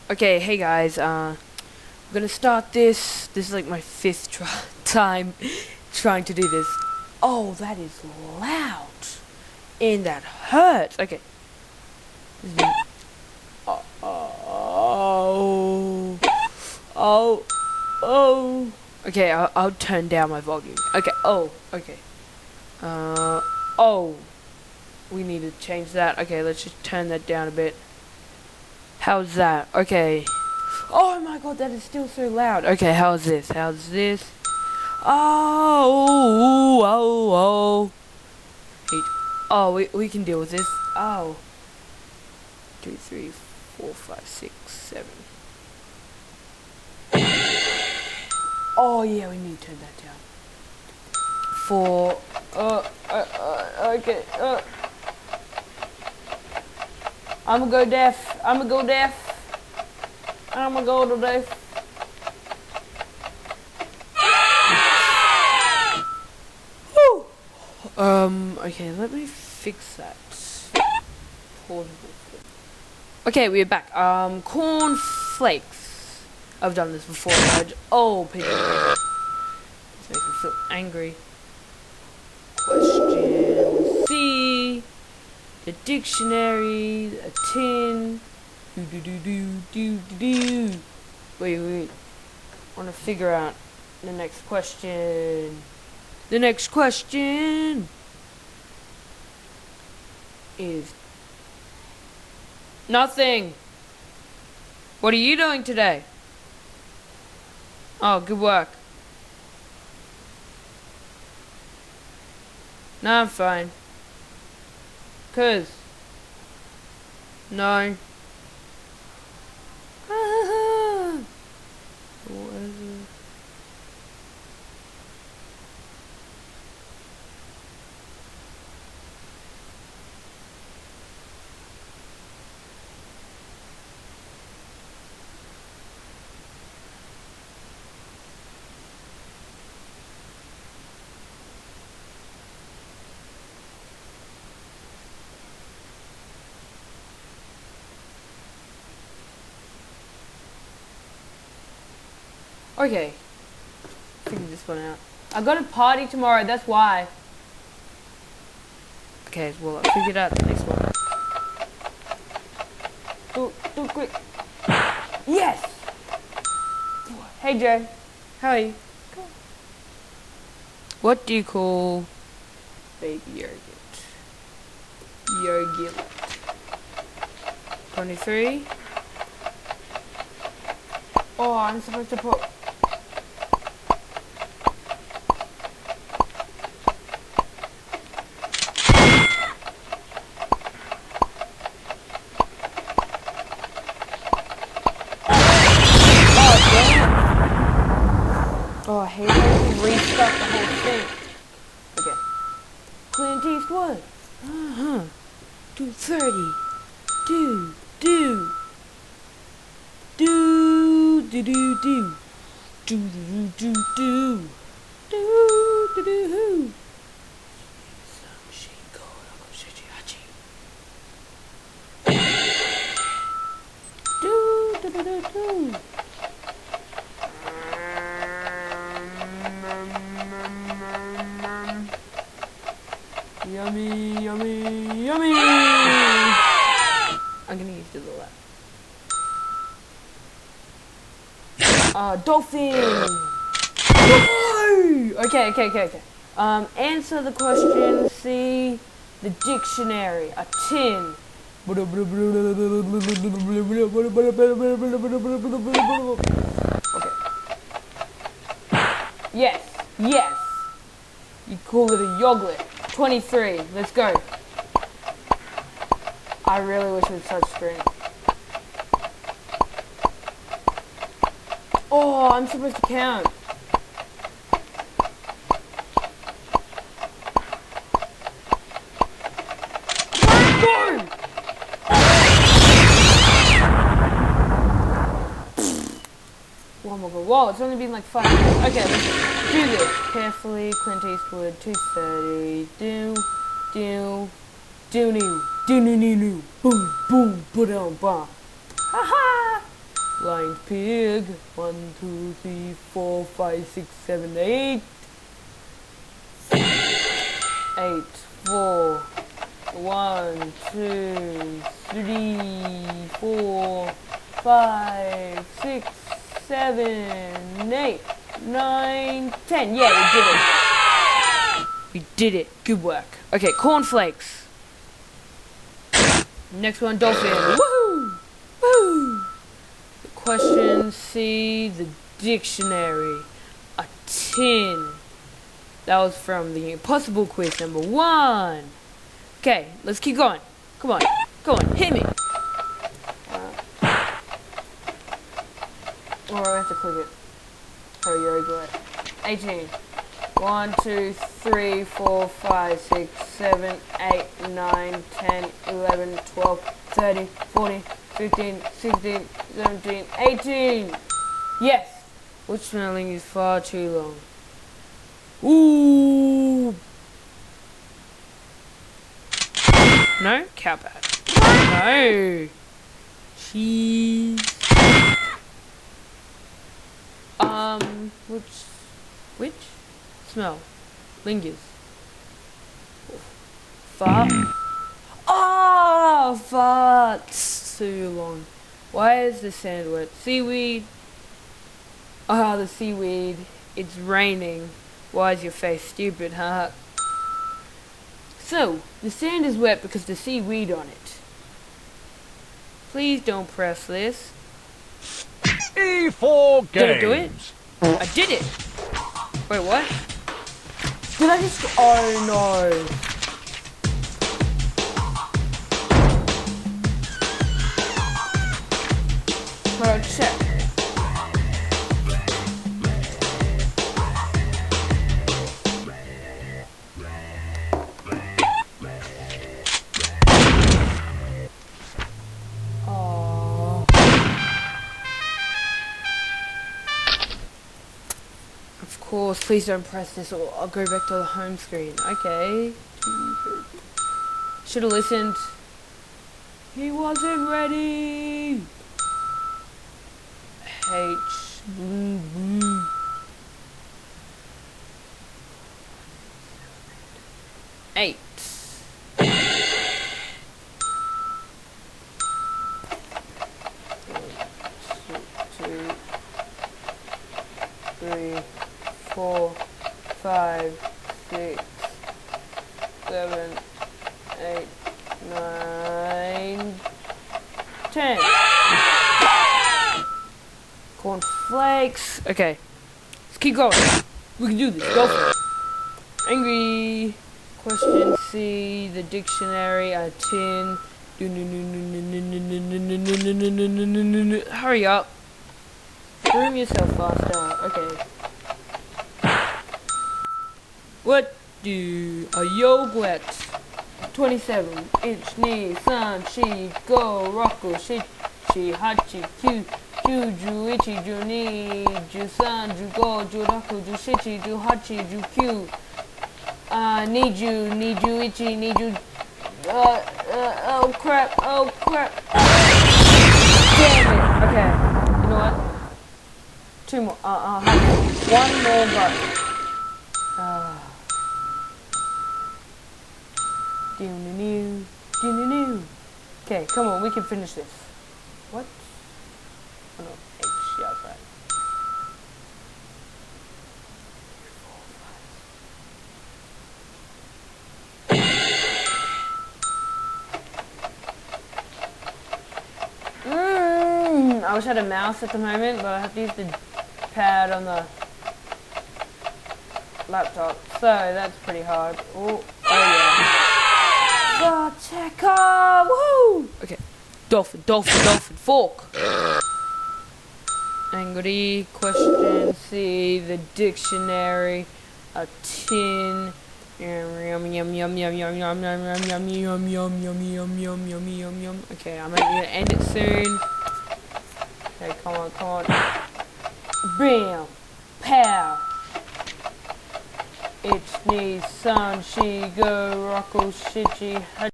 Okay, hey guys, I'm gonna start this. This is like my fifth time trying to do this. Oh, that is loud. And that hurts. Okay. Oh, oh, oh, oh. Okay, I'll turn down my volume. Okay, oh, okay. Oh. We need to change that. Okay, let's just turn that down a bit. How's that? Okay. Oh my god, that is still so loud. Okay, how's this? How's this? Oh, oh, oh. Oh, we can deal with this. Oh. 2, 3, 4, 5, 6, 7. Oh yeah, we need to turn that down. 4. Okay. I'ma go deaf. I'ma go deaf. I'ma go to deaf. Woo! Okay, let me fix that. Portable. Okay, we're back. Corn flakes. I've done this before. Oh, people. This makes me feel angry. Question C. The dictionary, a tin. Wait. I want to figure out the next question. The next question is nothing. What are you doing today? Oh, good work. No, I'm fine. 'Cause no. What is it? Okay, figure this one out. I got a party tomorrow, that's why. Okay, well, I figured out the next one. Do quick. Yes! Hey, Joe. How are you? What do you call baby yogurt? Yogurt. 23. Oh, I'm supposed to put... Oh, I hate it. Restart the whole thing. Okay. Clint Eastwood. 230. Do. Some shit going on. Yummy. I'm gonna use the little dolphin. No! Okay. Answer the question C. The dictionary. A tin. Okay. Yes. You call it a yogurt. 23. Let's go. I really wish it was touch screen. Oh, I'm supposed to count. Go! Oh my god, whoa, it's only been like 5 minutes. Okay, let's do this. Carefully, Clint Eastwood, 230. Do, boom, boom, ba-dum, ba. Ha-ha! Blind pig. 1, 2, 3, 4, 5, 6, 7, 8. 8, 4. 1, 2, 3, 4, 5, 6, 7, 8, 9, 10. Yeah, we did it. We did it. Good work. Okay, cornflakes. Next one, dolphin. Woohoo! Woo! The question C, the dictionary. A tin. That was from the impossible quiz number 1. Okay, let's keep going. Come on. Go on, hit me. Or I have to click it. Oh, you already got it. 18. 1, 2, 3, 4, 5, 6, 7, 8, 9, 10, 11, 12, 13, 14, 15, 16, 17, 18. Yes! Which spelling is far too long? Ooh! No? Cowpat. No! Cheese. Which? Smell. Lingers. Fart. Oh, fart's too long. Why is the sand wet? Seaweed. Ah, the seaweed. It's raining. Why is your face stupid, huh? So, the sand is wet because there's seaweed on it. Please don't press this. E4 games. Did I do it? I did it! Wait, what? Did I just... Oh no. Hold on, check. Of course, please don't press this or I'll go back to the home screen. Okay. Should have listened. He wasn't ready. H. Blue, blue. Eight. Two, 3, 4, 5, 6, 7, 8, 9, 10. Cornflakes. Okay. Let's keep going. We can do this. Go for it. Angry. Question C. The dictionary. A tin. Hurry up. Groom yourself faster. Okay. What do a yogurt 27-inch Nissan Chi Go Rocco Shichi Hachi Q Ju Ichi Ju Ni Ju San Ju Go Ju Rocco Ju Shichi Ju Hachi Ju Q Need you Ichi Need you oh crap. Damn it. Okay. You know what? 2 more. One more button. Okay, come on, we can finish this. What? Oh no, H, yeah, that's right. I wish I had a mouse at the moment, but I have to use the pad on the laptop, so that's pretty hard. Oh yeah. The checker! Woohoo! Okay. Dolphin, fork. Angry. Question C. The dictionary. A tin. Yum yum yum yum yum yum yum yum yum yum yum yum yum yum yum yum. Okay, I might need to end it soon. Okay, come on. Bam! Pow! It's Nissan Shigo Rocco Shichi